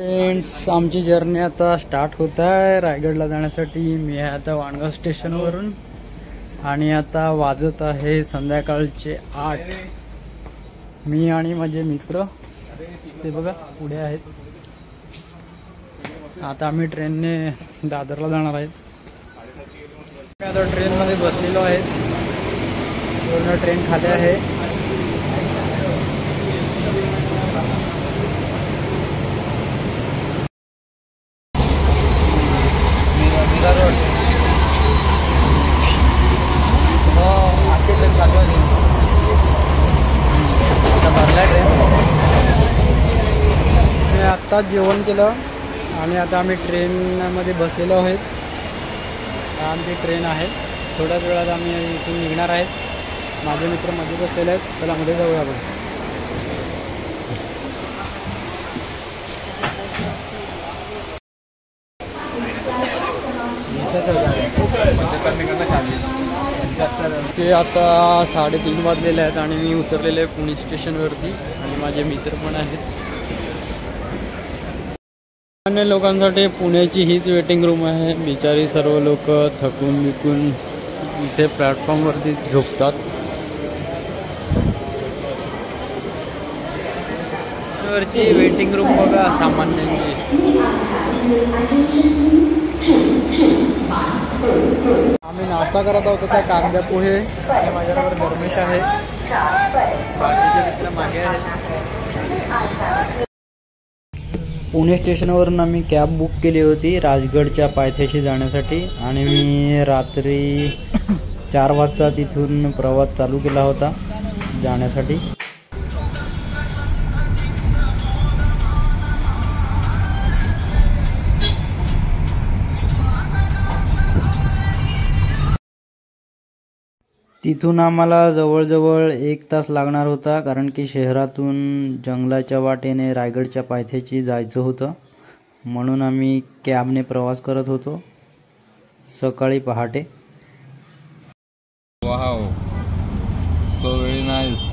Friends, आमची journey आता start होत आहे रायगडला जाण्यासाठी. मी आहे आता वाणगाव स्टेशनवरून आणि आता वाजत आहे संध्याकाळचे 8. मी आणि माझे मित्र ते बघा पुढे आहेत. आता आम्ही ट्रेनने दादरला जाणार आहेत. मी आता ट्रेनमध्ये बसलेलो आहे. पूर्ण ट्रेन खाली आहे. आत्ताच जेवण केलं आणि आता आम्ही ट्रेनमध्ये बसलेलो आहोत. आमची ट्रेन आहे. थोड्याच वेळात आम्ही इथून निघणार आहेत. माझे मित्र मध्ये बसलेले आहेत. चला मध्ये जाऊया आपण. ते आता 3:30 वाजलेले आहेत आणि मी उतरलेले आहे पुणे स्टेशनवरती आणि माझे मित्र पण आहेत. अन्य लोकांसाठी पुण्याची हीच वेटिंग रूम आहे. बिचारी सर्व लोक थकून बिकून इथे प्लॅटफॉर्मवरती झोपतात. वरची वेटिंग रूम बघा सामान्यांची. आम्ही नाश्ता करत आहोत त्या कांदा पोहे आणि माझ्याबरोबर धर्मेश आहे. बाकीचे मित्र मागे आहेत. पुणे स्टेशनवरून आम्ही कॅब बुक केली होती राजगडच्या पायथ्याशी जाण्यासाठी आणि मी रात्री 4 वाजता तिथून प्रवास चालू केला होता जाण्यासाठी. तिथून आम्हाला जवळजवळ 1 तास लागणार होता, कारण की शहरातून जंगलाच्या वाटेने रायगडच्या पायथ्याशी जायचं होतं. म्हणून आम्ही कॅबने प्रवास करत होतो सकाळी पहाटे. Wow, so very nice.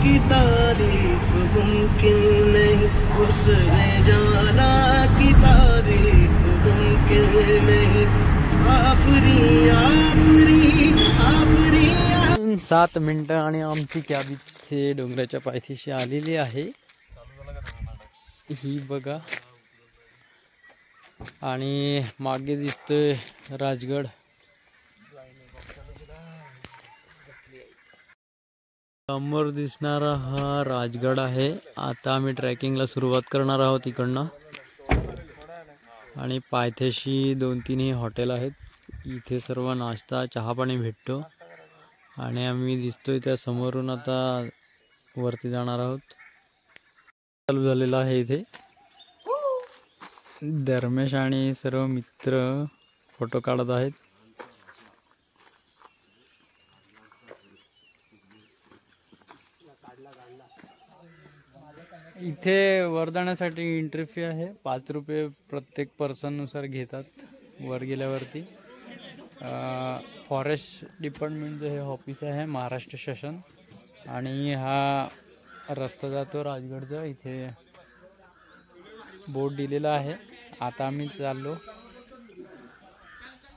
की तारीफ मुमकिन नहीं, उसने जाना की तारीफ मुमकिन नहीं. आफरी आफरी आफरी. 7 मिनिटं आणि आमची कॅब इथे डोंगराच्या पायथ्याशी आलेली आहे. ही बघा आणि मागे दिसतोय राजगड. समोर दिसणारा हा राजगड आहे. आता आम्ही ट्रॅकिंगला सुरुवात करणार आहोत इकडनं. आणि पायथ्याशी 2-3 हॉटेल आहेत. इथे सर्व नाश्ता चहा पाणी भेटतो आणि आम्ही दिसतोय त्या समोरून आता वरती जाणार आहोत. चालू झालेला आहे इथे. धर्मेश आणि सर्व मित्र फोटो काढत आहेत. इथे वर जाण्यासाठी एंट्री फी आहे 5 रुपये प्रत्येक पर्सन नुसार घेतात. वर गेल्यावरती फॉरेस्ट डिपार्टमेंटचं हे ऑफिस आहे, महाराष्ट्र शासन. आणि हा रस्ता जातो राजगडचा. इथे बोर्ड दिलेला आहे. आता आम्ही चाललो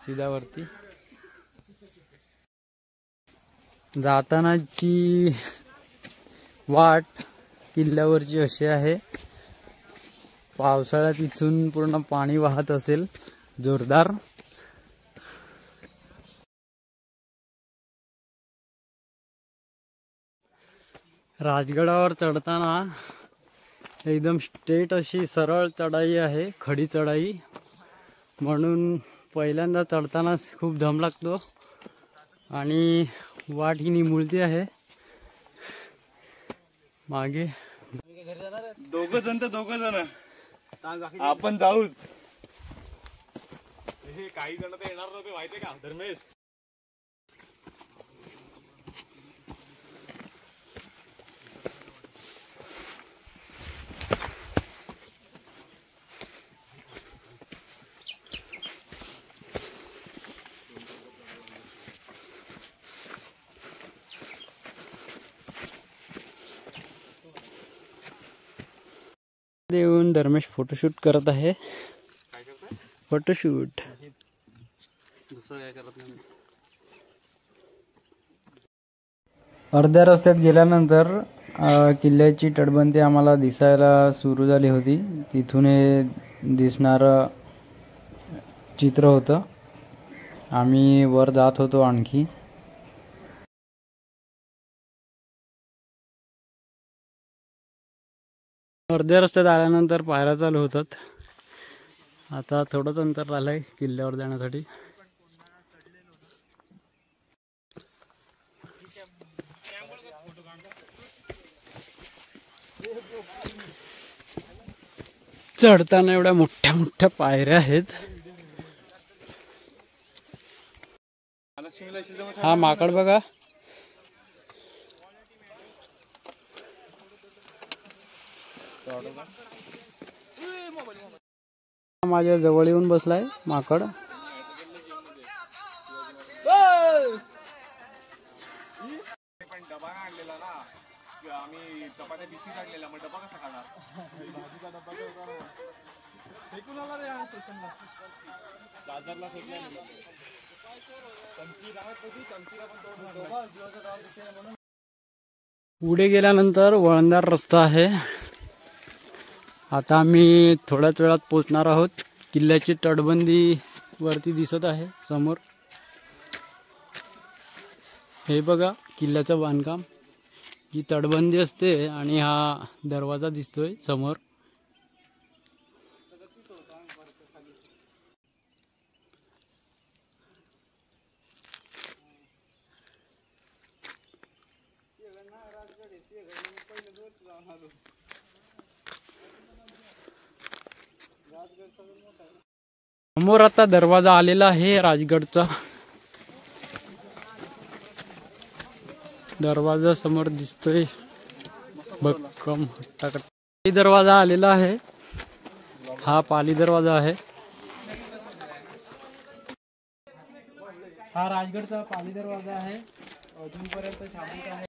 सीधावरती. जातानाची वाट किल्ल्यावरची अशी आहे. पावसाळ्यात इथून पूर्ण पाणी वाहत असेल जोरदार. राजगडावर चढताना एकदम स्ट्रेट अशी सरळ चढाई आहे, खडी चढाई. म्हणून पहिल्यांदा चढताना खूप दम लागतो आणि वाट ही निमुळती आहे. मागे दोघ जण आपण जाऊच. काही जण तर येणार नव्हते माहितीये का धर्मेश. येऊन धर्मेश फोटोशूट करत आहे. फोटोशूट अर्ध्या रस्त्यात गेल्यानंतर किल्ल्याची तटबंदी आम्हाला दिसायला सुरू झाली होती. तिथून हे दिसणारं चित्र होतं. आम्ही वर जात होतो आणखी. अर्ध्या रस्त्यात आल्यानंतर पायऱ्या चालू होतात. आता थोडंच अंतर राहिलंय किल्ल्यावर जाण्यासाठी. चढताना एवढ्या मोठ्या मोठ्या पायऱ्या आहेत. हा माकड बघा. माझ्या जवळ येऊन बसलाय माकड. डबा आणलेला ना आम्ही चपात्या बिस्की काढलेला मग डबा कसा खाणार. भाजीचा डबा फेकून आला रे स्टेशनला. दादरला फेकला. पुढे गेल्यानंतर वळणदार रस्ता आहे. आता आम्ही थोड्याच वेळात पोहोचणार आहोत. किल्ल्याची तटबंदी वरती दिसत आहे समोर. हे बघा किल्ल्याचं बांधकाम. ही तटबंदी असते आणि हा दरवाजा दिसतोय समोर. समोर आता दरवाजा आलेला आहे राजगडचा. दरवाजा समोर दिसतोय भक्कम हट्टाकट्टा. दरवाजा आलेला आहे. हा पाली दरवाजा आहे. हा राजगडचा पाली दरवाजा आहे. अजूनपर्यंत शाबूत आहे.